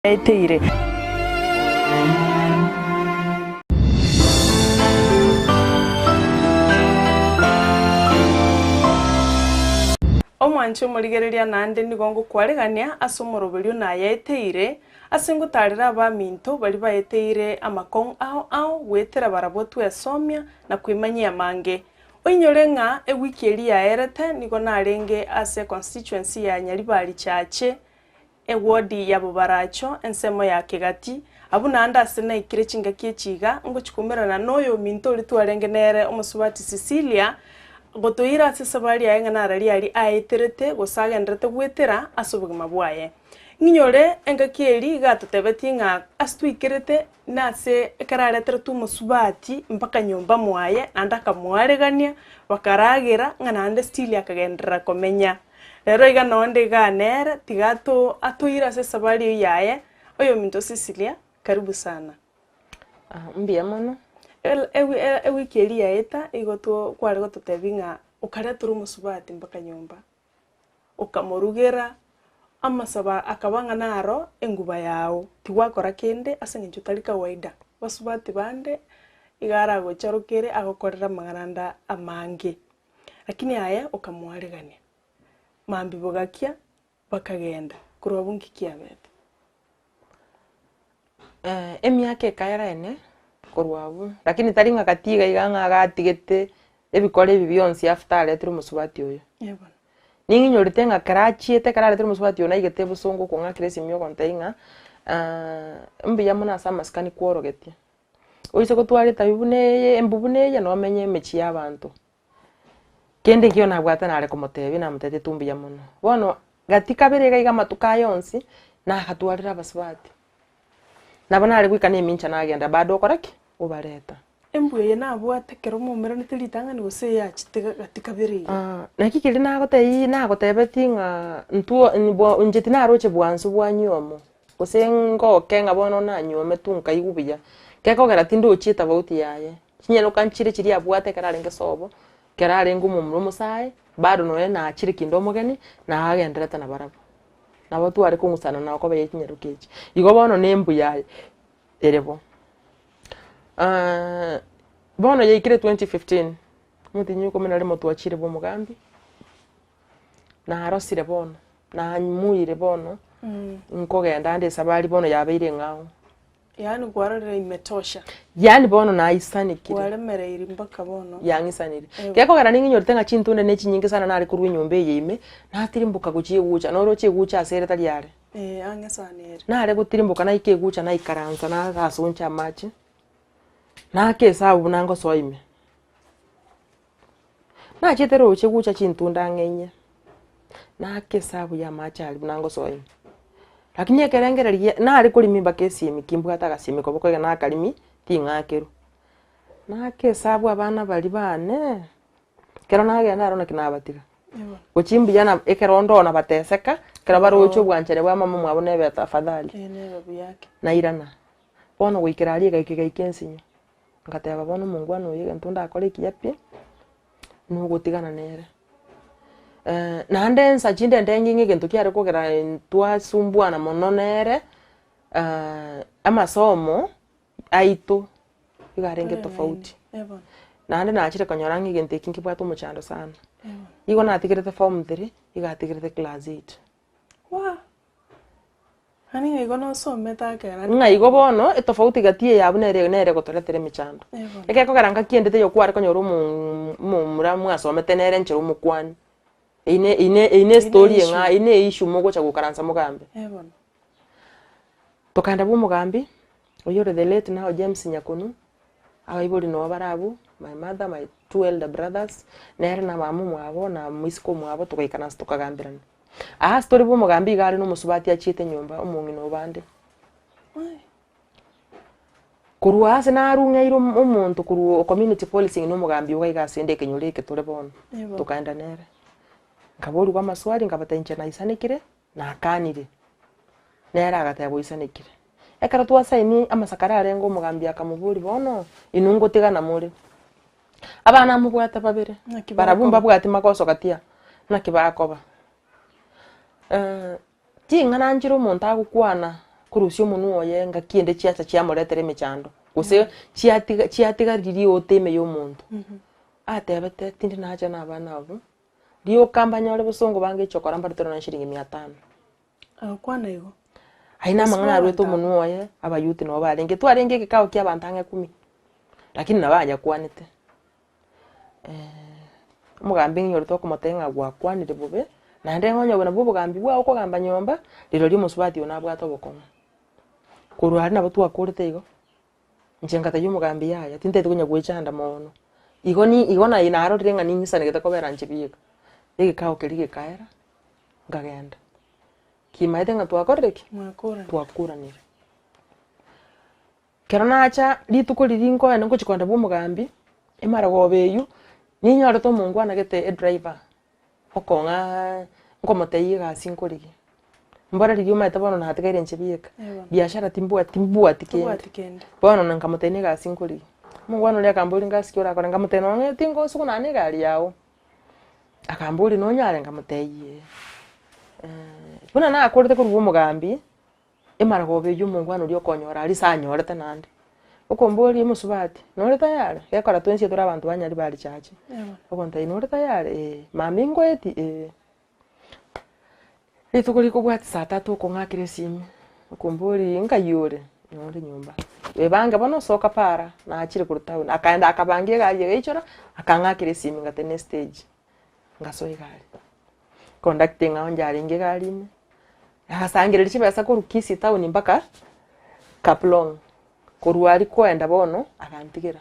Nayaeteire. Omwanche omorigereria nande nigongo kwaregania ase omoroberio nayaeteire ase ngotarera abaminto bari baeteire amakong ao gwetera barabwo twesomia na kwimanyia mange. Oinyore ng'a ewiki eri yaerete nigo narenge ase constituency ya Nyaribari chache ewodi ya Bobaracho ensemo ya Kegati abu nanda ase naikire chingaki echiga ngochikumerana noyo minto ori twarenge nere omosubati Cecilia gotoira ase sabari yaenga narari ari aeterete gosagenderete gwetera ase obogima bwaye. Nginyore engaki eri gatotebeti ng'a ase twikerete nase ekararetere tu omosubati mpaka nyomba mwaye ande akamwaregania bakaragera ng'a nande still akagenderera komenya. Rero iga nonde iganere tigato atoira ase sabari yaye oyo minto Cecilia karibu sana. Mbia mono. Ewiki eri yaeta igoto kware gototebi ng'a okaretera omosubati mpaka nyomba okamorugera amasaba akabanga naro enguba yao tiwakora kende ase ng'encho tari kawaida basubati bande igara gocharokere agokorera magaranda amange lakini aya okamwaregania mambi bogakia bakagenda kurwa bungi kiabete Emiaka ekaerene korwabu lakini tari ng'a katiga iganga agatigete ebikore ebi bionsi after aletire omosubati oyo yebona ninginyorete ng'a karachiete karaletire omosubati oyo naigete busongo kong'akire esimio kontai ng'a mbuya mono ase amasikani kworogetie oise gotwareta bibuneye embubuneye nomenye emechi y'abanto kende nkio nabwate nare komotebi namotete tumbuya mono bono gati kabere iga amatuka yonsi nagatwarera abasubati nabo nare gwikana emincha nagenda bado okoraki obareta embuye nabwate kero momero nitiritang'ani gose yachitega gati kabere naki kiri nagotebeti ng'a ntuo njeti naroche bwansu bwanyomo gose ngoke ng'a bono nanyome tu nkaigu buya gekogera tindochieta bauti yaye chinyero kanchire chiri abwate kararenge sobo kerarenge omomuro omosae bado noe nachire kinde omogeni nagenderete na barabo nabo tware kong'usana nao kobe chinyero kechi igo bono nembuya erebo bono yaikire 2015 mutinyu komena rimo twachire bo mugambi narosire bono namuire bono nkogenda ande sabari bono yabeire ng'ao yani gwarorera imetosha yani bono naisanikire gwaremereire mpaka bono yangisanire gekogera ninginyorete ng'a chintunde nechinyinge sana nari kurwa enyomba eyeime natirimbuka gochiegucha noro chiegucha asere tari yare angesanire nare gotirimbuka naikegucha naikaransa nagasoncha amache nakesabu nangosoime nachete roche gucha chintunda ng'enye nakesabu ya amache ali nangosoime lakini ekerengereria nari kurimi mpaka esimi kimbwata agasimi koboko iga nakarimi ting'akeru nakesabu abana bari bane kero nagenda aro naki nabatiga gochimbuya na ekero ndona bateseka kero baroche obwanchere bwa mama mwabo nebeta afadhali nairana bono goikera ari gaike ensinyo ngateba bono mungwano oyo gento ndakora ekiyapi nugotigana nere nande nsa chinde ndenginge gento kiare kogera twasumbuana mono nere amasomo aito igarenge tofauti nande nachire konyorangi gento ekinki bwato omochando sana igo natigirete form 3 igatigirete class 8 hani igo no someta kera ng'a igo bono etofauti gatie yabu nere gotoretere michando ekekogera ngakiendete yo kware konyora omomura mwasomete nere nchero omokwani ine story ng'a ine issue mogocha gukaransa mugambe tokanda bwo mugambi oyore the late now James Nyakunu abaibori no barabu my mother my two elder brothers nere na mamu mwabo na mwisiko mwabo tukaikana tukagambirana story bwo mugambi gari no musubati achiete nyomba omongi no bande kurwa ase narung'eire omonto kurwa community policing no mugambi ugaigase kenyureke tore bono tukaenda nere ngabori kwa maswali ngabatainche na isanikire na akanire nere agatebo isanikire ekara twasaini amasakara arengo omugambi akamuburi bono inungo tigana muri abana mubwata babere barabumba bwati makoso katia nakibakoba ting'ana njiro omonto agokwana kurucio munu oye ngakiende chiacha chiamoretere mechando gose chiatiga riri oteme yo muntu atebete tindi naja na bana abo rio kamba nyore busongo bange chokora mbaritero na shilingi 500 kwana igo aina mangana rweto munu oye abayuti no barenge twarenge kikao kia bantange 10 lakini nabanya kwanite mugambi nyore to kumatenga gwa kwanire bobe na ndengo nyobona bobo gambi bwa uko gamba nyomba riro limo subati ona bwa to bokoma kurwari nabo twakurite igo njenga tayo mugambi yaya tinte tukunya gwechanda mono igo na inaro renga ningisane geta kobera nchibiga igikao kirige kaera ngagenda kimaite nga twakorreki twakuranire keranacha lituko lirinko ene ngochikonda bwo mugambi emara gobeyu ninyore to mungu anagete driver okonga ngomotei gasi nkorigi mbora rigi umaite bono nahategeire nchibieka biashara timbua tikende bono nkamotei gasi nkorigi mungu anolia kamburi ngasi kiora kora nkamotei no ngetingo suku nane gari yao akamburi no nyare nkamotei buna na akorete kurwo mugambi emara gobeyu mungu anolia konyora ali sanyorete nande ukombori musubati nore tayari yakora twensi tura abantu banyari bali chache ukonta inore tayari mami ngweti litukuri kubwati saa 3 ukongakire simi ukombori ngayore nore nyumba banga bono soka para na achire ku town akaenda akabangie gari yechora akangakire simi ngate stage ngasoye gari conducting onjari nge gari ne akasangire lichibasa ko rukisi town mpaka Kaplong kurwari kwenda bono akantigira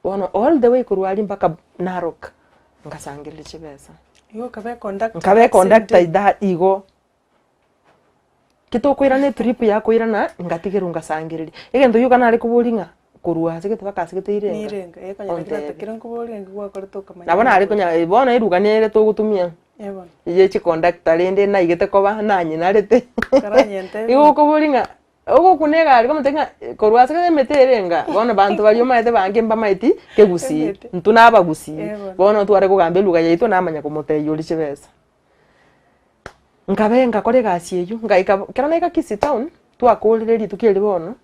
bono all the way kurwari mpaka Narok ngasangire chibesa igo kabe conductor ida igo kito kwira ne trip ya kwira na ngatigira ngasangire egendo yuka nari kuburinga kurwa sigete bakasigete irenga ekanya takira kuburinga ngwa korto kamanya nabona ari kunya bono iruganire to gutumia ye chi conductor rende na igete koba nanyi narete karanyente igo kuburinga ogo kunega ari komutenga korwasa kale meterenga bono bantu bali omaite bange mba maiti kegusi ntuna abagusi bono tware kugambe luga yeito namanya komote yoli chebesa ngabenga kore gasi eyu ngaika kerana ika kisi town twakulire litukire bono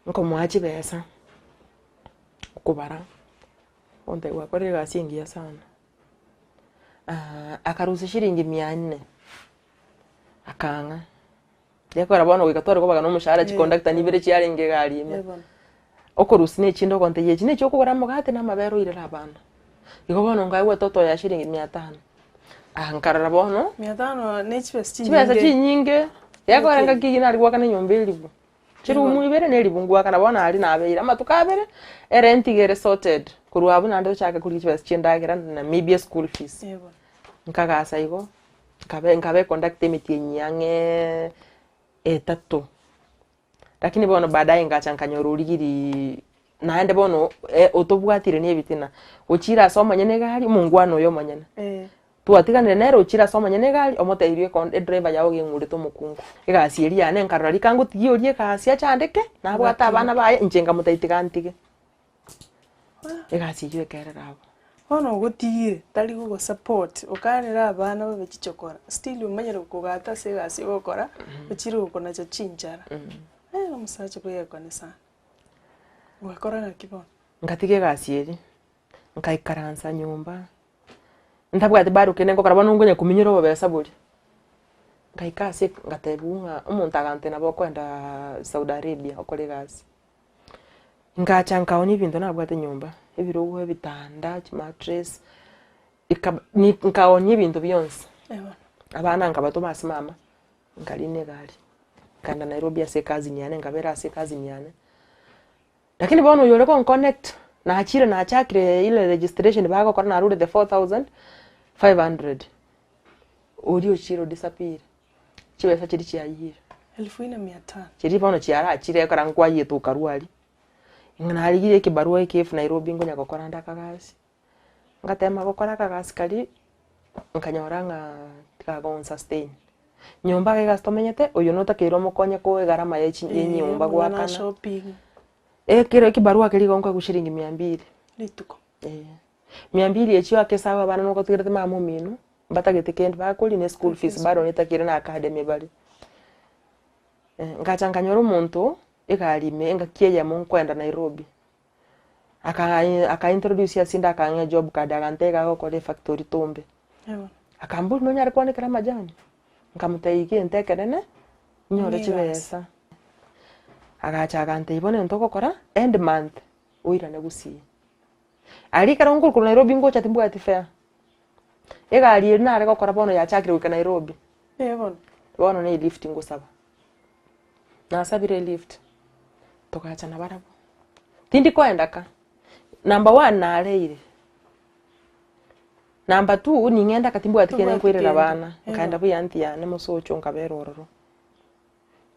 nkomwachi besa kubara onde wakore gasi ngia sana akaruza shilingi 400 akanga yakora bono gikatwara kubaga no mushahara chikonductor nibere chiarenge gari ime okorusi ne chindo konte yechi ne chokugora mugate na mabero irera abana igo bono ngaiwe toto ya shilingi 500 nkarara bono 500 ne chibesa chinyinge yakora ngakigina ari gwakana nyombe ilibu chiru muibere ne libungwa kana bono ari nabeira matukabere erentigere sorted kurwabu nando chaka kuri chibesa chindagira na maybe school fees nkagasa igo ngabe conduct emityenyange etatu lakini bono baadaye ngachankanya urugiri naende bono otobwatire nebitina uchira soma nyene gari mungwano yo manyana tuatiganire nero uchira soma nyene gari omoteirie kon driver yawo ngurito mukungu igasieri yane nkarari kangu tiyorie kasi achandeke nabo atabana baye njenga mutaitigantige igasiyo kererabo bono gutire tari go support ukanira abana babechichokora still umanyere kugata se gasi gukora uchiri ukona cha chinjara musacha kuye kanisa ngakora nakibo ngatige gasi eri nkaikaransa nyumba ntabwate baru kene ngokora bono ngonya kuminyiro babesa buri ngaikase ngatebunga umuntu agante nabo kwenda Saudi Arabia okore gasi ngacha nkaoni bintu nabwate nyumba ebirogo ebitanda mattress nkaoni bintu byonse abana ngabato masimama ngaline gari kanda Nairobi ase kazi nyane ngabera ase kazi nyane lakini bono yole kon connect na achire na achakire ile registration bago kora narude the 4500 audio chiro disappear chibesa chiri chiayira 1500 chiri bono chiara achire kora ngwa yetu karuali ngarigire kibarua ikifu Nairobi ngonya gukora ndakagasi ngatema gukora kagasi kali nkanyoranga tikagon sustain nyumba ke gastomenyete uyu no takiro mukonye ko garama yechi nyumba gwakana shopping kiro kibarua kili gonka gushiringi 200 lituko 200 echiwa kesawa bana no kotigirete mamu minu mbata getekend bakuli ne school fees baro nitakire na academy bali ngachanganyora umuntu ikalime ngakiya mu kwenda Nairobi aka introduce asinda akanga job card akanteka ko kole factory Tombe akambu no nyari kone kala majani nkamutaikie ntekerene nyore chibesa agacha akante ibone ntoko kora end month uira negusi ali karongo ku Nairobi ngocha timbu ati fair egali na areko kora bono ya chakire ku Nairobi bono ne lift ngusaba na sabire lift tokacha na barabo tindi kwendaka number 1 na areire number 2 ningenda katimbu atikene kwirira bana nkaenda buyanti ya nemusocho nkabera ororo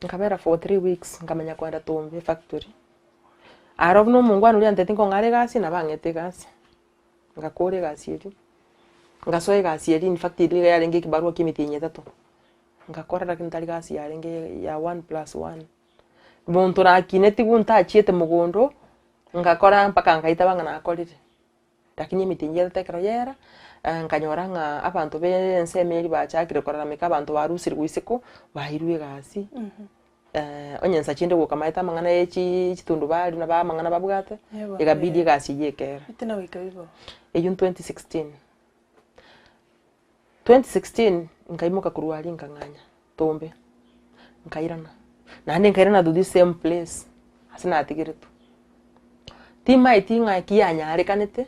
nkabera for 3 weeks nkamenya kwenda Tombe factory aro no mungwanu uri antete ngongare gasi na bangete gasi ngakore gasi yetu ngasoye gasi yetu in fact ile yarenge kibarua kimitinye tato ngakora lakini tali gasi yarenge ya 1+1 muntu na kineti gunta chiete mugondo ngakora mpaka ngaita banga nakorire lakini mitinye tekero yera nkanyora nga abantu be nsemeri bachakire korara meka abantu barusiri gwisiko bahirwe gasi onyensa chinde gukamaita mangana echi chitundu bali na ba mangana babugate igabidi gasi yekera itina wikabibo eyun 2016 nkaimuka kuruali nkanganya Tombe nkairana nande nkairana do the same place asina atigiretu tima itinga kiyanya arekanete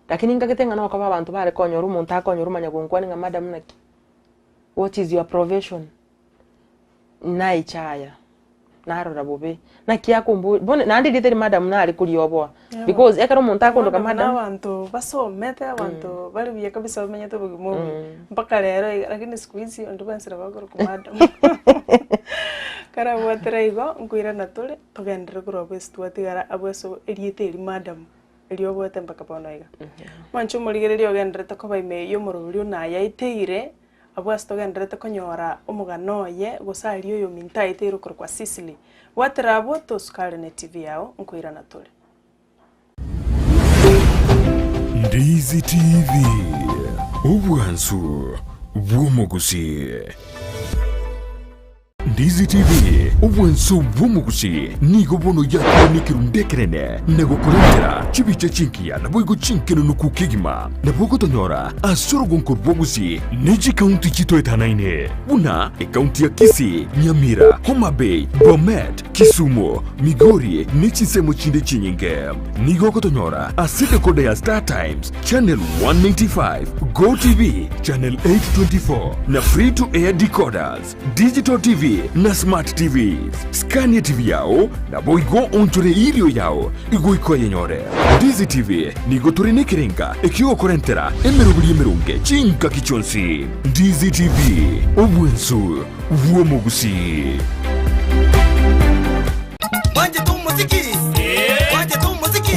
lakini ngakitenga na kwa abantu bare konyora umuntu akonyora manyagunkwani nga madam naki what is your profession naichaya narora bobe nakia kumbu bone nandi diteri madam nari kurioboa because ekaro umuntu akondoka madam abantu basomete abantu bari biye kabisa bamenye to bugimu mpaka rero lakini siku hizi ndo bansira bagoro ku madam kara watraigo nkuira natule togendere kurobe situatigara abweso erieteri madam elio bote mpaka bonoiga manchu murigererio gendrete ko baime yo murubiri Nayaeteire abwasto gendrete konyora omuganoye gosario yo mintaite rukuru kwa Sicily watrabo to Scarlet TV yao nkuira natule Ndizi TV ubwansu bwumugusi Ndizi TV ubwansu bwumugusi nigo bono ya nikirundekerene nego kurendera chibiche chinkia na boigo chinkeno nukukigima na bogo tonyora asoro gonko bwogusi neji county chito etanaine una county ya Kisii, Nyamira, Homa Bay, Bomet, Kisumu, Migori nechi semo chinde chinyinge nigo kotonyora aside kode ya Star Times channel 195 Go TV channel 824 na free to air decoders digital TV na smart TVs Scania TV yao na boigo onchore irio yao igo ikoye nyore Ndizi TV nigo turine kirenga ekio korentera emerunge chinka kichonsi Ndizi TV obwensu uomugusi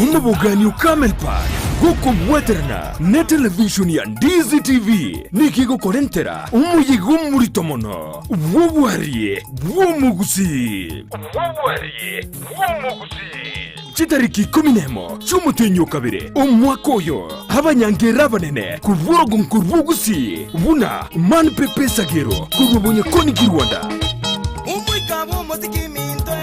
umubugani ukamel pa goko bweterna ne television ya Ndizi TV nikigo korentera umuyigo murito mono ubwarie bwomugusi chitariki 11 cy'umutenyo kabire umwaka oyo abanyangera banene kubworogo nkurbugusi buna man pepe sagero kurubonye koni kirwanda umwikabo muziki mintwe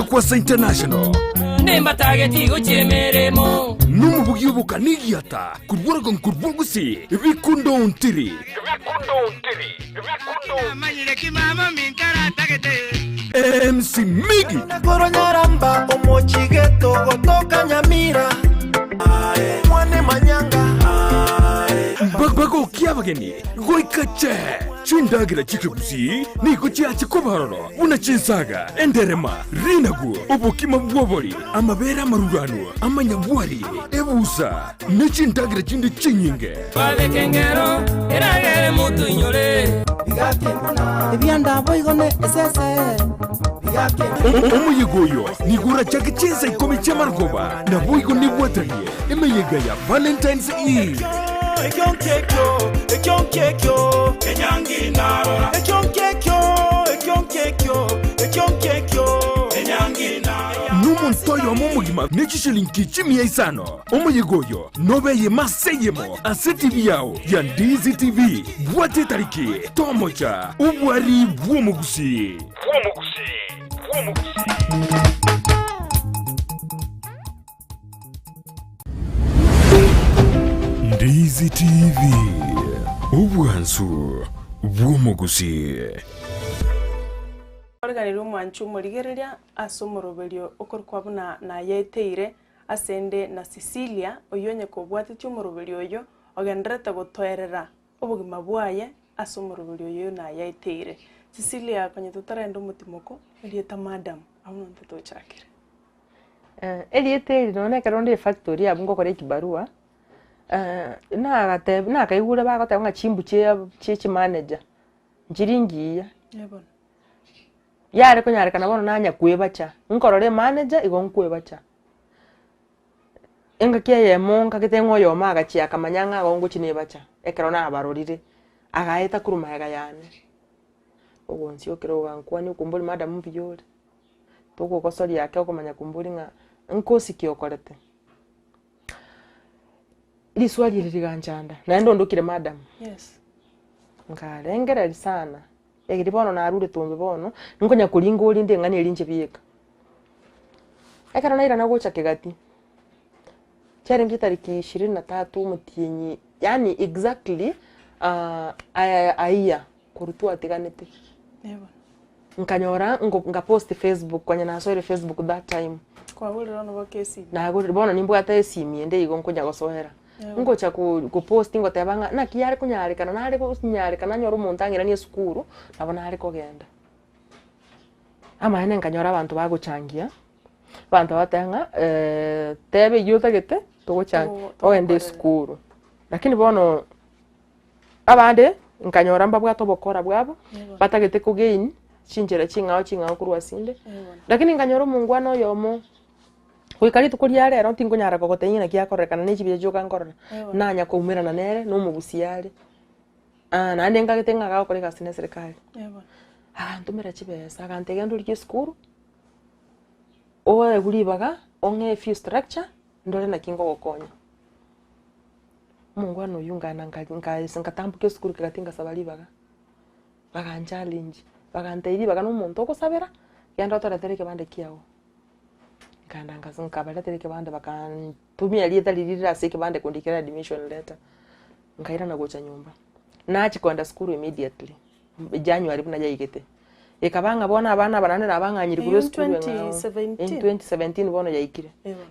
kwasa international nemba target go chemeremo numubugi ubuka nigiyata kubworogo nkurbugusi bikundo ontiri amanyire kimama minkara tagete MC Migi Koronyaramba omochigeto gotoka Nyamira mwane manyanga bagbago kiabageni goikache chindagira chikebusi niko chiache kobaroro una chinsaga enderema rinagu obokima bwobori amabera marurano amanyabwari ebusa nechindagira chinde chinyinge wale kengero eragere mutu inyore ebyanda boigone esese umuyigoyo nigura chake chinsa ikomi chamargoba na boigo nibwatanye emeyega ya Valentine's Eve numun toyo mumugima nechishilingi 500 omuyigoyo nobeye maseyemo ase TV yao ya Ndizi TV bwate tariki tomocha ubwari bwomugusi Ndizi TV ubwansu bwomugusi Organiro mwanchu murigereria asomoroberio okorwa buna Nayaeteire asende na Cecilia oyonye kobwatiti omoroberio oyo ogenderete gotoerera obugima bwaye asomoroberio oyo Nayaeteire. Cecilia kwenye tutarenda omutimoko elieta madam abunonte tochakire. Eliete nonekera onde factory abungo kore kibarua. Na kaigura bagoteba nga chimbu che manager. Njiringiya. Yebona. Yare kunyarekana bono nanya kwebacha. Nkorore manager igon kwebacha. Enga kiye monka kitengo yo maga chi akamanyanga gongo chine bacha. Ekero na barorire. Agaeta kuruma yaga yane. Ogonsi okero bankwani kumbuli madam mpiyore. Toko kosori yake okomanya kumbuli nga nkosi kiokorete. Ili swali liliganjanda. Naendo ndokire madam. Yes. Nkarengera sana. Egiri bono narure tumbe bono. Nkonya kulinga olinde ngani elinje biyeka. Ekara naira nagocha kegati. Cyari mkitariki 23 mutienyi. Yani exactly aya kurutu atiganete. Yebona. Nkanyora nga post Facebook kwanya nasoire Facebook that time. Kwa wulira no bakesi. Na guri bono nimbwata esimi ende igo nkonya gosohera. Ngocha ku post ngo tebanga na kiyari kunyarikana nari kunyarikana nyoro muntangira ni esukuru nabona ari kogenda. Ama ene nkanyora abantu baguchangia. Bantu batanga tebe yuta gete togochanga ogende esukuru. Lakini bono abande nkanyora mbabwa tobokora bwabo batagete kugain chinjera chingao kurwa sinde. Lakini nkanyora mungwana yomo Kuikari tukuria rero tingunyara kogotenyina kiakorekana n'ekibye joka nkorora nanya kuumira na nere no mubusiare na ndenga gitenga ga koreka sine serikali ntumira chibesa agantege nduri skuru owe gulibaga onge fee structure ndore na kingo gokonya mungu ano yungana nkatambuke skuru kagatinga sabalibaga baganchallenge baganteiri baga n'umuntu okosabera yanda toratereke bande kiawo kandanga zinkabala tereke bande bakantumia lieta lilira sike bande kundikira admission letter nkaira na gocha nyumba nachi kwenda school immediately January buna jaigete ekabanga bona abana bananira abanganyiri kuri school in 2017 bona yaikire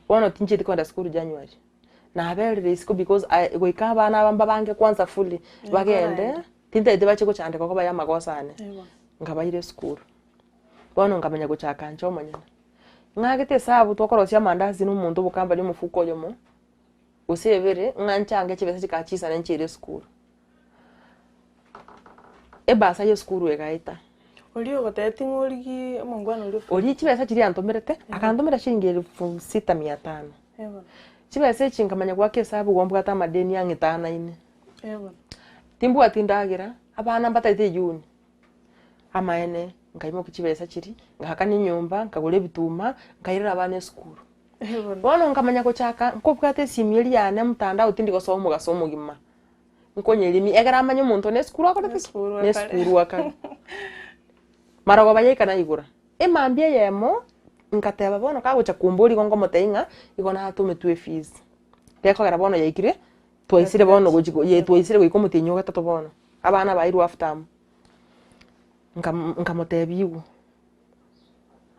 bona tinje kwenda school January na abere risk because we kabana abamba bange kwanza fully bagende tinte bache gochande ko baya magosane ngabayire school bona ngamenya gochaka ncho manyana ngagete sabu tokorosia mandazi n'umuntu bukamba mufuko yomo usebere nganchange chibese chikachisa n'enchire school ebasa ye school egaita Olio gotete ngorigi mungwana olio oli chibese chiri antomerete akantomera shilingi 6500 chibese chinkamanya kwake sabu gombwa ta madeni yangitana ine timbu atindagira abana mbatete juni amaene ngaimo kuchibesa chiri ngakani nyumba ngagule bituma ngairira abana school bono nkamanya ko chaka nkobwate simiri yane mutanda utindi gosomo gasomo gima nkonyelimi egara amanya umuntu ne school akora school waka marago bayeka igura emambie yemo nkateba bono kagocha kumburi gongo moteinga igona hatume twe fees teko gara bono yaikire twaisire bono gojigo ye twaisire go ikomutinyo gatatu bono abana bairu after nkamotebiwo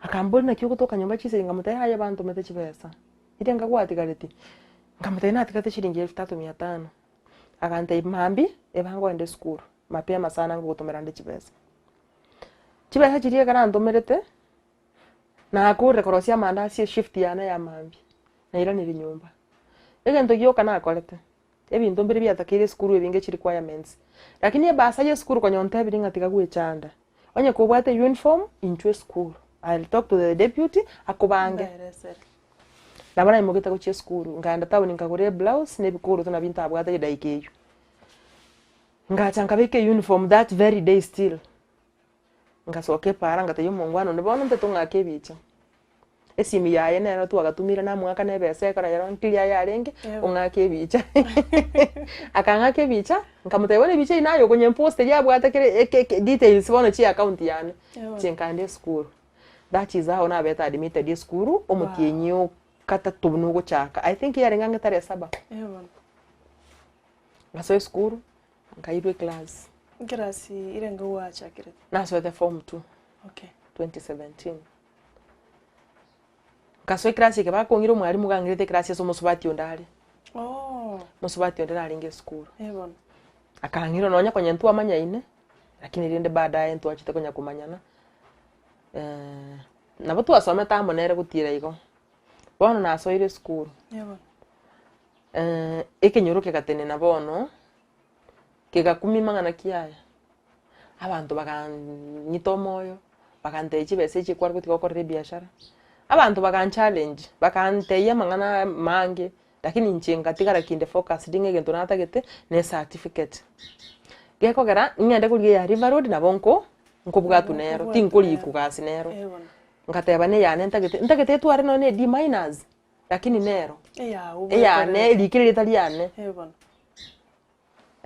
akambona nakyo kutoka nyumba chise ngamutaya haya bantu mete chibesa ite ngagwatigareti ngamutaya natikate shilingi 3500 akante mambi ebango ende school mapema sana ngutomera nde chibesa chiriye kana ndomerete na akure korosia mandasi shift yana ya mambi na ira niri nyumba egento gyoka na akorete ebintu mbere byatakire school ebinge chiri requirements lakini ebasa ye school konyonta ebiringa tikagwechanda onye kubwate uniform into school I'll talk to the deputy akubange nabana imogeta ku school nganda tawo ngakore blouse nebikuru tuna bintu abwate daikeyo ngachanga beke uniform that very day still ngasoke para ngata yo mongwano ne bono nteto ngake bicha esimi yaye nero twagatumire na mwaka nebese ekora yero nkiria yarenge ong'ake ebicha akang'aka ebicha nkamutebona ebicha inayo konye post yabwata kire details bono chi account yane chinkande school that is how na beta admitted school omutienyo kata tubunu gochaka I think yari ngange tare 7 ngaso school ngairwe class irenga wacha kire naso the form 2 okay 2017 kaso class ke bakongire mwalimu gangirite class yeso musubati ondale musubati ondale nge school akangiro nonya kwenye ntu amanya ine lakini rinde baadaye ntu achite kwenye kumanyana na batu asome tambo nere gutira igo bono nasoire school ikinyuruke gatene na bono kigakumi mangana kiaya abantu bakanyita moyo bakanteje beseje kwari gutigokorera biashara abantu bakan challenge bakanteye mangana mange lakini nchenga tigara kinde focus dinge gento natagete ne certificate gekogera nyande kuriye ya River Road na bonko nkobwatu nero tinkuri kugasi nero ngateba ne yane ntagete tware no ne D minus lakini nero ya ne likire italiane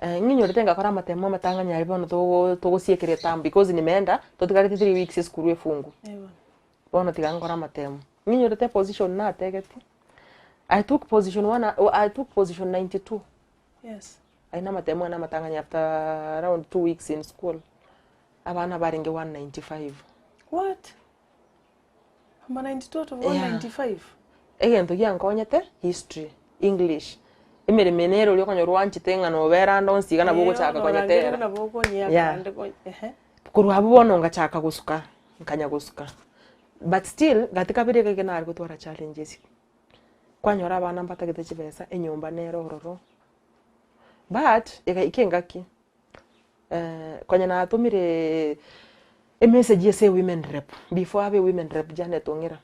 nginyorete ngakora matemo matanganya ribono to siekere tam because nimeenda totigarite 3 weeks school efungu bono tigangora matemo nginyorete position na tegeti I took position 92 yes aina matemo na matanganya after around 2 weeks in school abana baringe 195 what 92 to 195 egento giankonyete history English emere menero lyo konyo rwanchite ngano bera ndo nsiga na bogo chaka konyetera na bogo nyakande ko kurwa bono ngachaka gusuka nkanya gusuka but still gatika bireke kenari gutwara challenges kwanyora abana mbatagete chibesa enyumba nero roro but ikengaki kwanya na atumire a message yese women rep before abe women rep Janet ongira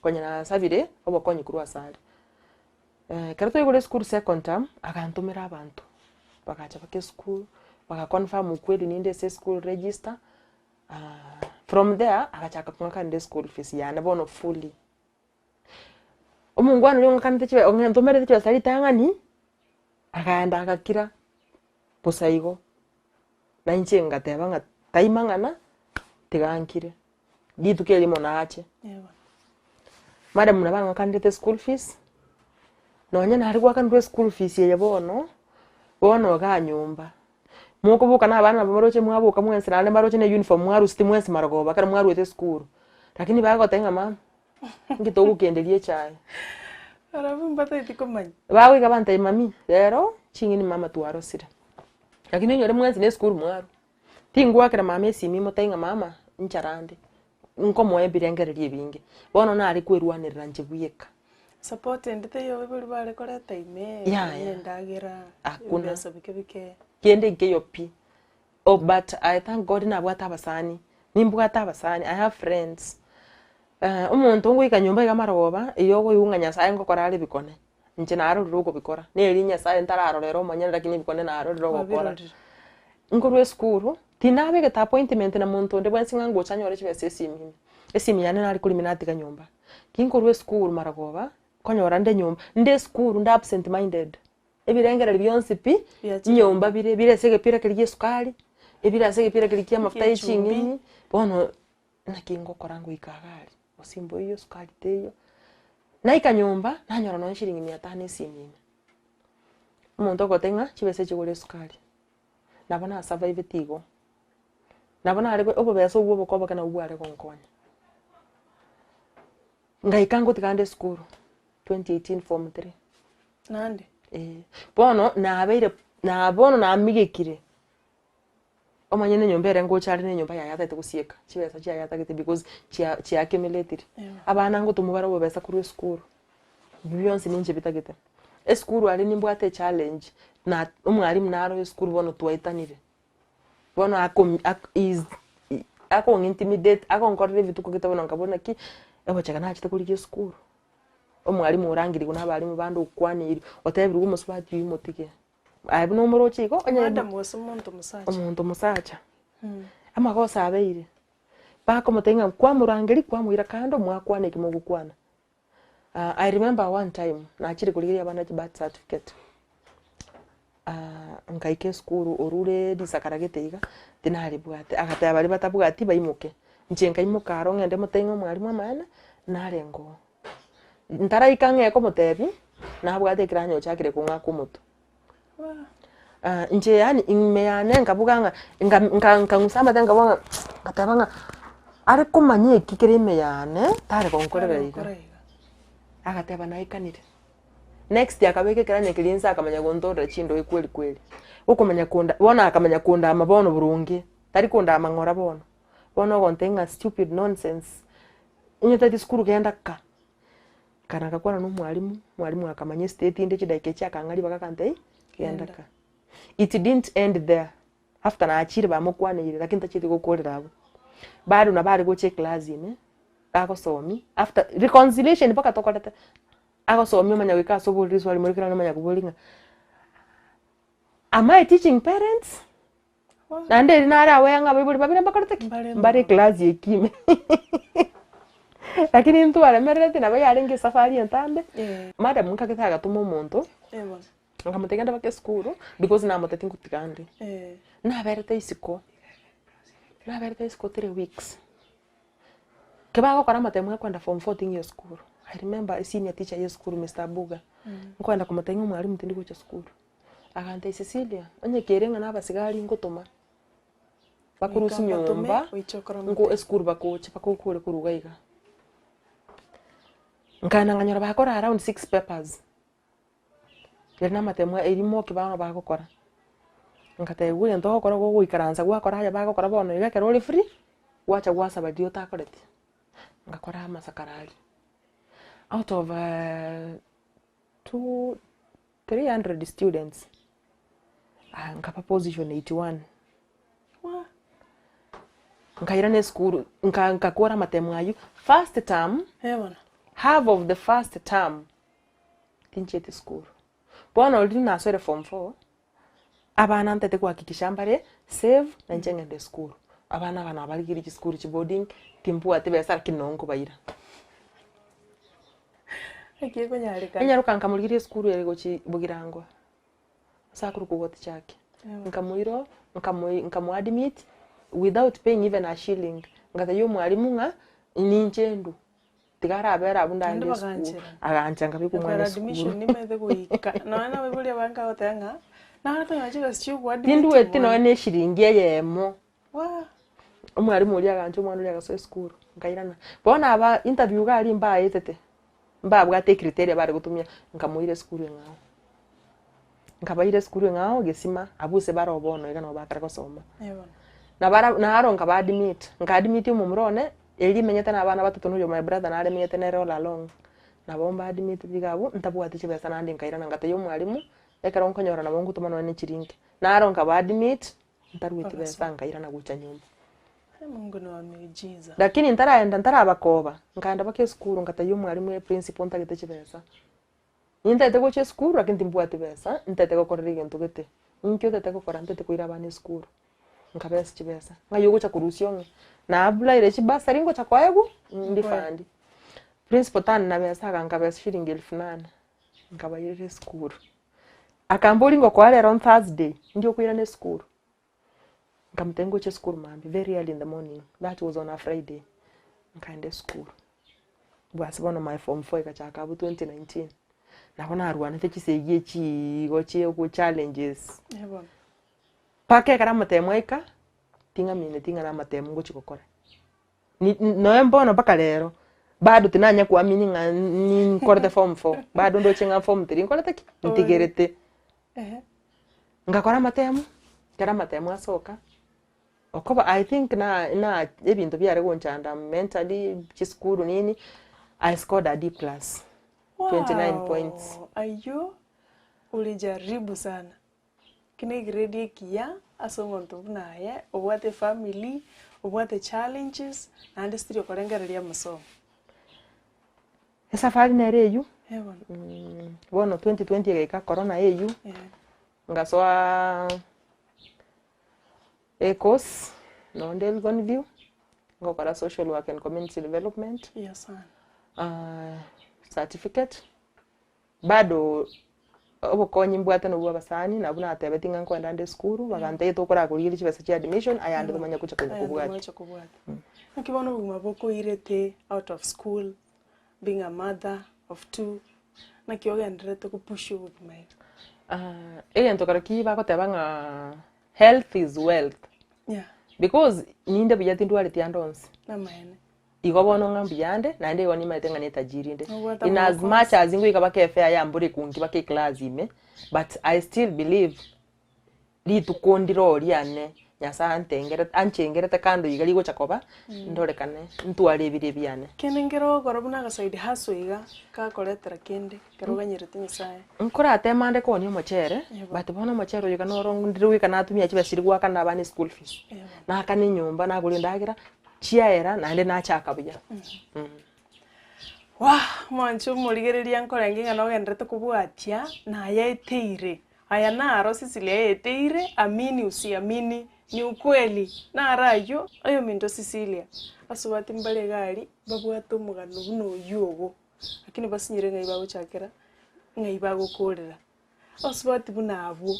kwanya na sabire obokonyi kurwa sale karato igole school second term akantumira abantu bakacha bake school baka confirm ukweli ninde se school register from there akachaka kunga nde school fees yana bono fully omungwana lyo ngakante chiwe ongentumere chiwe sali tangani akaenda akakira posaigo na inche ngateba nga taimangana tigankire gituke limo naache madam nabanga kandete school fees nonya nari gwakandwe school fees ye bono ga nyumba muko buka na abana bamuroche mwabuka mwensi nale baroche ne uniform mwaru sti mwensi maragoba kana mwaru ete school lakini bago tenga mama ngito gukendelie chaye arabu mbata itikomanya bago ikabanta mami rero chingini mama tuaro sira lakini nyore mwensi ne school mwaru tingwa kera mama esimi motenga mama ncharande nko moye birengererie bingi bono nari kwerwanirira nje buyeka support ndete yo bibuli bale kora time ndagira akuna sabike bike kende ngeyo pi but I thank God na bwata abasani nimbwata abasani I have friends umuntu ngo ikanyumba ikamaroba iyo go yunganya saye ngo korale bikone nje naro rugo bikora nelinya saye ntararo rero manyana lakini bikone naro rugo kora ngorwe school tinabe geta appointment na muntu nde bwansinga ngo chanyore chibese esimi yane nari kuliminati kanyumba kinkorwe school maragoba konyora nde nyumba nde school nda absent minded ebirengera byonse pi nyumba bire sege pira kiriye sukali ebira sege pira kiriye mafuta y'ichingi bono nakingo korango ikagari osimbo iyo sukali teyo na ikanyumba nanyora no shilingi 500 esimi umuntu gotenga chibese chigure sukali nabona survive tigo nabona ari obo beso ubo koba kana ubo ari konkonya ngaikango tikande school 2018 form 3 nande bono na amigekire omanyene nyombere ngo chari ne nyomba yayata itukusieka chibesa chia yata gite because chia accumulated abana ngo tumubara bo besa kuri school byonse ninje bitagite school ari nimbwate challenge na umwarimu naro school bono twaitanire bono ako intimidate ako nkorre bituko kitabona ngabona ki ebo chaka na chita kuri school omwarimu urangiri kuna abarimu bando ukwaniri otebiri umusubati yimotike ayibu no murochiko onyenda muso umuntu musacha amakosa abeire bako mutenga kwa murangeri kwa muira kando mwakwane kimugukwana. I remember one time na achiri kuligiria bana birth certificate. Nkaike skuru orure disakaragete iga tinari bwate agate bari batabwati baimuke njenga imuka ro ngende mutenga mwarimu amana narengo ntara ikange ko mutebi na bwate kiranyo chakire kunga kumutu nje yani imeyane ngabuganga ngusamba tenga bonga katabanga ari kumanye kikire imeyane tare konkorera iga agateba naikanire next yakabeke kiranye kilinza akamanya gondora chindo ikweli kweli ukomanya kunda bona akamanya kunda amabono burungi tari kunda amangora bono gontenga stupid nonsense inyota diskuru kenda kana kakwana no mwalimu akamanya state inde chidaike cha kangari bakakante kenda it didn't end there after na achiri bamukwane ile lakini tachiti gokorera abo bado na bari go check class ine akosomi after reconciliation baka tokolete akosomi manya wika sobuliri swali murikira manya kubolinga. Am I teaching parents? Nande nara wenga bibuli babina bakarutaki mbare class yekime. Lakini mtu alemerete na baya arenge safari entambe. Madam nkakithaga tumo muntu. Nkamutegenda bake skuru because na muteti ngutikande. Na berete isiko. Na berete isiko 3 weeks. Kebago kora matemu kwenda form 14 year school. I remember a senior teacher year school Mr. Buga. Nkwenda kumutenga mwalimu tindiko cha school. Akante Cecilia, onye kerenga na basigari ngotoma. Bakurusi nyumba, ngo school bakoche bakokore kurugaiga. Nkana nganyora bakora around 6 papers. Yerna matemu erimo kibano bakokora. Nkate gwe ndo kora go ikaranza gwakora haja bakokora bono igake role free. Wacha gwasa badio takoreti. Ngakora masakarali. Out of 300 students, nkapa position 81. Nkairane school, nkakora matemu ayu. First term, half of the first term, tinchete school. Bono olini naswere form 4, abana ntete kuhakikisha mbare save na njengende school. Abana bana abarigiri school boarding timpu atebesa kinongo bayira. Akieko nyarika. Nyaruka nkamuligire school yerego chi bugirangwa. Sakuru kugote chake. Nkamuiro, nkamu admit without paying even a shilling. Ngata yo mwalimu nga ninjendu. Tigara abera abunda ande school. Agancha ngabiku mwana admission nimeze kuika. Naana bibuli abanka otanga. Naana tanyachika sichu admit. Tindu eti no ne shilingi yemo. Umwalimu uli agancha umwana uli agaso school. Nkairana. Bona aba interview gali mba yetete. Mba bwate criteria bari gutumya nkamuire school ngao. Nkabaire school ngao gesima abuse baro bono ega no bakara gusoma. Na bara na aronka ba admit. Nka admit umumrone eli menyete na abana batatu n'uyo my brother na ale menyete na roll along. Na bomba admit bigabo ntabwate kibesa nandi nkaira ngate yo mwalimu eka ronka nyora na bongu tumano ne chiringe. Na aronka ba admit ntarwite besa nkaira na gucha nyumba. Mungu no amejiza. Lakini ntara abakoba nkanda bake school ngata yo mwalimu e principal ntagete kibesa. Nintete goche school lakini timbwate besa ntete gokorera igintu gete. Nkyo tete gokora ntete kuira bana school. Nkabesa kibesa. Ngayo cha kurusyo na abula ile chibasa ringo cha kwaegu ndi fandi. Principal tan na besa ngabesa shilingi 1800. Nkabayire school. Akamboli ngo kwa ale on Thursday ndio kuira ne school. Nkamtengo che school mambi very early in the morning. That was on a Friday. Nkaende school. Was one of my form 4 kachaka bu 2019. Na bona arwana te chiseye chi goche ku challenges. Pake kara matemo eka tinga mine tinga na matemo ngo chikokora. Ni no mbono paka lero. Bado tinanya kuamini nga ni korte form 4. Bado ndo chenga form 3 ngola taki ntigerete. Ngakora matemo. Kara matemo asoka. Okoba I think na ebintu byare gonchanda mentally chiskuru nini I scored a D+. 29 points. Ayo ulijaribu sana. Kine grade kia asongo naye obwate family obwate challenges and still korengereria masomo. Esa fali na reyu. Bueno 2020 gaika corona eyu. Ngasoa Ecos, no Delgon View. ngokora social work and community development. Yes, sir. Certificate. Bado obukonyi mbwate no bwabasani na buna atebeti ngan kwenda nde skuru bagante tokora kuriri chibesa cha admission ayande tumanya kucha kubwata. Nkibono buguma boko irete out of school, being a mother of 2 na kyogenderete kupusha ubuguma. Egento karaki bagotebanga health is wealth. Yeah. Because ninde biyati ndwaliti andonse. Namene. Igobono ngambi yande na nde woni maitenga ne tajirinde. In as much as ingwe kabake fair ya mburi kungi bake class ime, but I still believe litukondiro oriane nyasa anchengere kando igali go chakoba ndorekane ntwale birebiane kenengero gorobuna ga side haso iga ka koletera kende keroganyirete nyisaye nkora atemande ko nyo mochere but bona mochere yuka no rondiru wika natumia chibasiri gwa kana bani school fees na kani nyumba na guri ndagira chiaera na ndi na chaka buya mwanchu murigereria nkorenginga no gendrete kubwatia Nayaeteire aya naro Cecilia amini usiamini ni ukweli na rayo ayo mindo Cecilia asubati mbale gari babwata umugano buno yogo lakini basinyire ngai bago chakera ngai bago korera asubati bunabo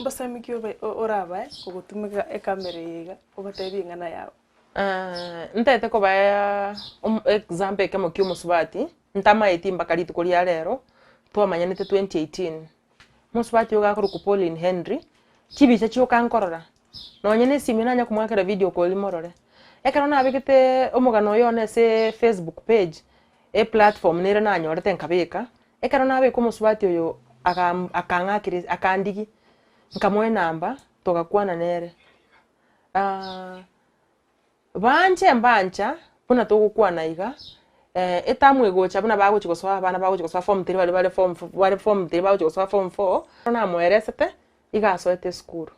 basamikyo oraba kugutumika ekamera yega obatebi ngana yawo ntete ko baya example kemo kyo musubati ntama etimba kalitu kuri rero twamanyanete 2018 musubati ugakuru ku Pauline Henry kibicha cyo kankorora nonyene siminanya kumwakira video call morore ekarona abikite omugano yone se Facebook page platform nere nanyorete nkabeka ekarona abiko musubati oyo akangakire akandigi nkamwe namba togakwana nere banje mbancha puna togukwana iga etamwe gocha buna bago chikoswa bana bago chikoswa form 3 bale form 3 bago chikoswa form 4 na mweresete iga soete school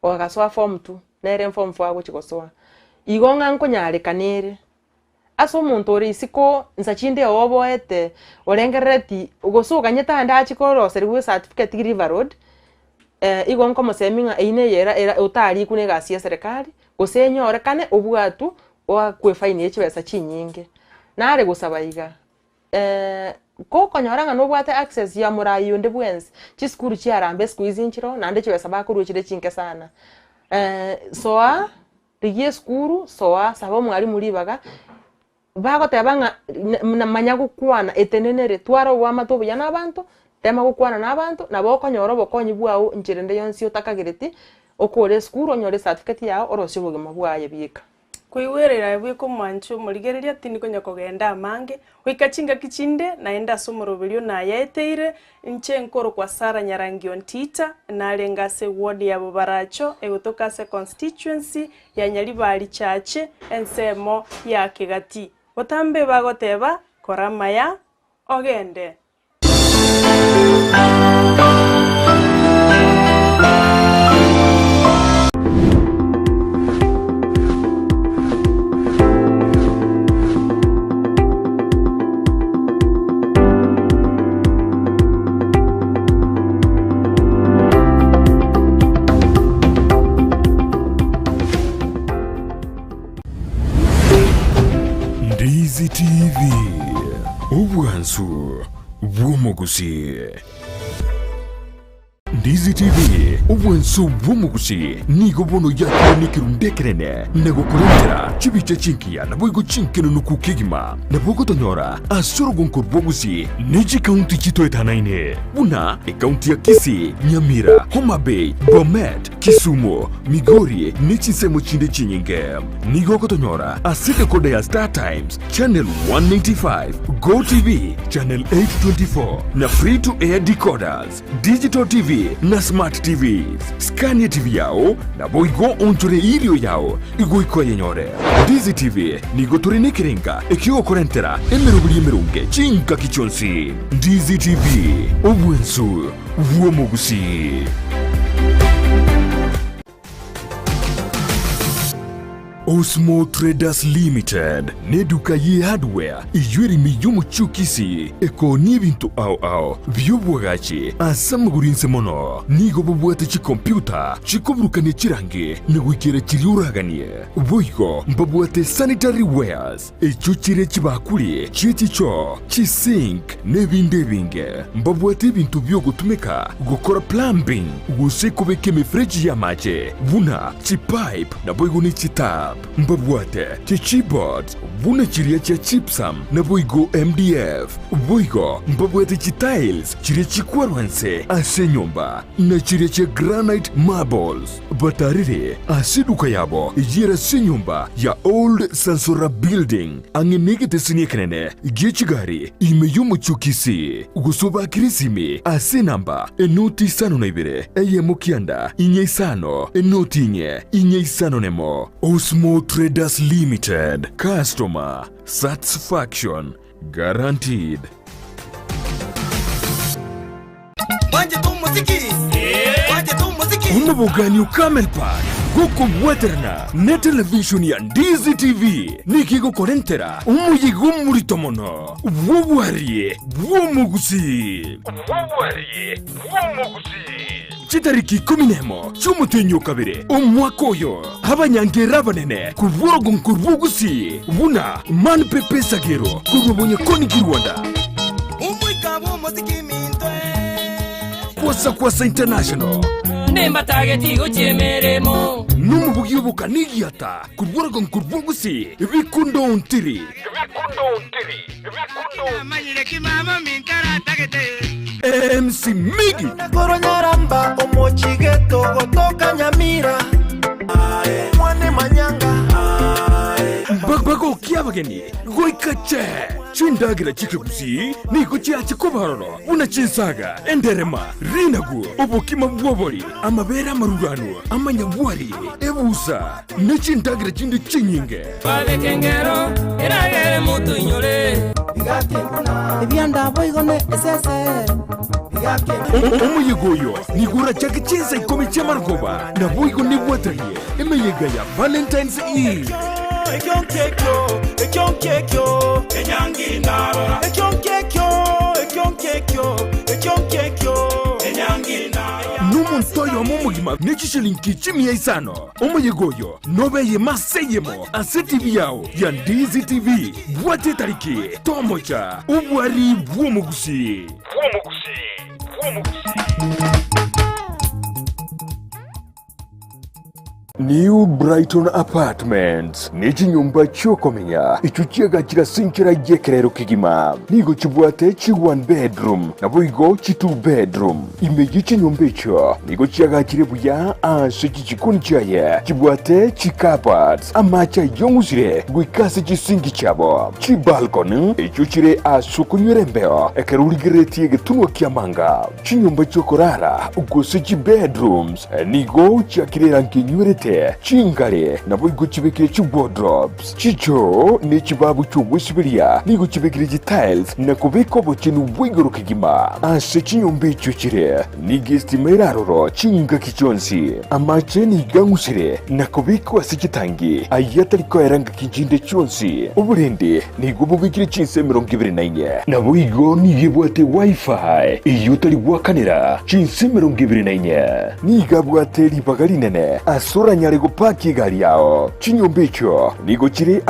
ogaswa form 2 nere form 4 bago chikoswa igonga nkonyare kanere aso muntu ori isiko nsachinde oboete orengereti ugosuka nyeta ndachikoro serwe certificate River Road igonko moseminga ine yera utari kunega cia serikali gosenyore kane obwatu okwe fine yechibesa chinyinge nare gusaba iga koko nyoranga no bwate access ya murayo nde bwensi chi skuru chi arambe squeeze nchiro nande chibesa bakuru chide chinke sana soa rigie skuru soa sabo mwali mulibaga bago tebanga manya gukwana etenenere twaro wa matobo ya nabantu tema gukwana nabantu nabo konyoro bokonyi bwao nchirende yonsi otakagireti okore skuru onyore certificate yao orosyo bugema bwaye bika kuiwerera bwiko mwanchu murigereria tini konya kogenda amange wikachinga kichinde naenda somoroberio Nayaeteire inche nkoro kwa Sara Nyarangi Ontita nalengase ward ya Bobaracho egotokase constituency ya Nyalibali chache ensemo ya Kigati botambe bagoteba koramaya ogende Ndizi TV Ubwansu Bwumugusi Ndizi TV Ubwansu Bwumugusi Nigo bono yako nikirundekerene Nego kurendera Chibicha chinkia na boigo chinkeno nukukigima Na bogo tonyora Asoro gonkor bwogusi Neji kaunti chito etanaine Buna kaunti ya Kisii, Nyamira, Homa Bay, Bomet, Kisumu, Migori, Nechisemo chinde chinyinge Nigo kotonyora Asite kode ya Star Times Channel 195 Go TV Channel 824 Na free to air decoders Digital TV na Smart TVs Scania TV yao na boigo onchore irio yao Igo ikoye nyore Ndizi TV Nigo turine kirenga Ekio korentera Emerubili emerunge Chinka kichonsi Ndizi TV Ubwensu Uomogusi Osmo Traders Limited neduka ye hardware ijwiri miyumu chukisi eko ni bintu au byobwagachi asamugurinse mono nigo bobwate chi computer chikobrukane chirange negwikira chiriuraganie boigo mbabwate sanitary wares echuchire chibakuri chichicho chisink nebinde binge mbabwate bintu byo gutumika gukora plumbing gusekobeke mifreji ya mache buna chipipe na boigo ni chitap mbabwate chichibot buna chiria cha chipsam na boigo MDF boigo mbabwate chitiles chiria chikwarwanse ase nyumba na chiria cha granite marbles batarire asiduka yabo yera se nyumba ya old sansora building angenegete siniekenene giechigari imeyumu chukisi gusoba kirisimi ase namba enoti sano na ibere eye mukianda inye sano enoti inye sano nemo. Osmo Traders Limited, customer satisfaction guaranteed. Umabogani ukamel park Goko Waterna ne television ya Ndizi TV Nikigo korentera umuyigo muritomono Wawariye Wamugusi Chitariki kuminemo Chumutenyo kabire Omwako oyo Abanyangera banene Kuvurogo nkurvugusi Buna Man pepe sagero Kurubonye koni kirwanda Umwikabo muziki mintwe Kwasa International Nemba target go chemeremo Numubugi bukanigiata Kuvurogo nkurvugusi Bikundo ontiri Amanyireki mama minkara tagete MC Migi Koronyaramba omochigeto gotoka nyamira Mwane manyanga Bagbago kiabageni Goikache Chindagira chikebusi Niko chiachi kubarono Una chinsaga Enderema Rinagu Obokima bwobori Amabera marugano Amanyabwari Ebusa Nechindagira chindi chinyinge Bale kengero Eragere mutu inyole Ebyanda boigone esese Omuyigoyo Nigura chake chinsa ikomi chamargoba Na boigo ni watanye Emeyegaya Valentine's Eve Numuntoyo mumugima nechishilinki chimia isano Omuyigoyo Nobeye maseyemo Aseti biyao ya Ndizi TV Bwate tariki Tomocha Ubwari Bwomugusi New Brighton Apartments Niji nyumba chokomenya ichuchiaga chira sinchira yekerero kigima nigo chibwate chi 1 bedroom na boigo chi 2 bedroom imeji chi nyumba icho nigo chiaga chirebuya ase chichikuni chaye chibwate chi carpets amacha yongusire guikase chi singi chabo chi balcony ichuchire asukunyurembeo ekerurigireti getunwa kiamanga chi nyumba chokorara ugose chi bedrooms nigo chiakirera nkinyurete chingale na boigo chibekire chi wardrobes chicho ne chibabu chobwesibiria nigo chibekire chi tiles na kubeko bochinu bwigoro kigima ase chinyombe chuchire ni gestimera roro chinga kichonsi amache ni gangusire na kubeko asichitangi ayatari ko eranga kinjinde chonsi uburende nigo bubikire chinse 29 na boigo ni yebwate wifi iyotari wakanira chinse 29 ni gabwate libagarinene asura nyarego paki gari yao chinyombe cho nigo chire